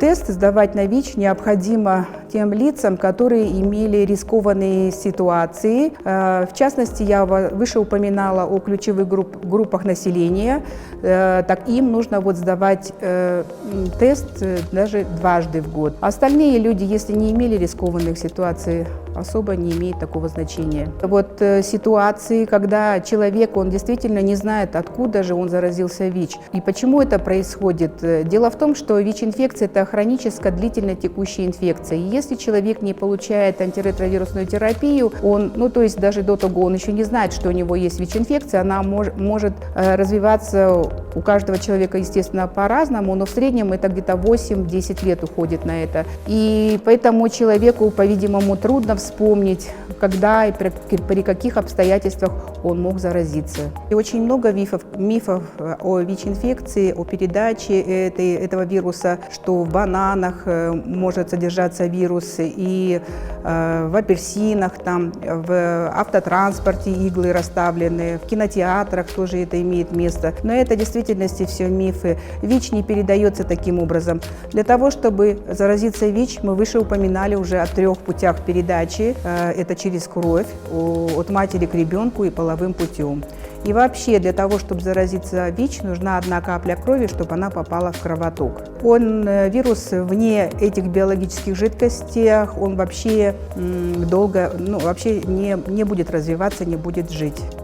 Тест сдавать на ВИЧ необходимо тем лицам, которые имели рискованные ситуации. В частности, я выше упоминала о ключевых группах населения. Так им нужно сдавать тест даже дважды в год. Остальные люди, если не имели рискованных ситуаций, особо не имеет такого значения. Ситуации, когда человек, он действительно не знает, откуда же он заразился ВИЧ и почему это происходит. Дело в том, что ВИЧ-инфекция – это хроническая длительно текущая инфекция. И если человек не получает антиретровирусную терапию, даже до того он еще не знает, что у него есть ВИЧ-инфекция, она может развиваться у каждого человека, естественно, по-разному, но в среднем это где-то 8-10 лет уходит на это. И поэтому человеку, по-видимому, трудно вспомнить, когда и при каких обстоятельствах он мог заразиться. И очень много мифов о ВИЧ-инфекции, о передаче этого вируса, что в бананах может содержаться вирус, и в апельсинах, в автотранспорте иглы расставлены, в кинотеатрах тоже это имеет место. Но это в действительности все мифы. ВИЧ не передается таким образом. Для того, чтобы заразиться ВИЧ, мы выше упоминали уже о 3 путях передачи. Это через кровь, от матери к ребенку и половым путем. И вообще для того, чтобы заразиться ВИЧ, нужна 1 капля крови, чтобы она попала в кровоток. Вирус вне этих биологических жидкостей, он вообще долго, не будет развиваться, не будет жить.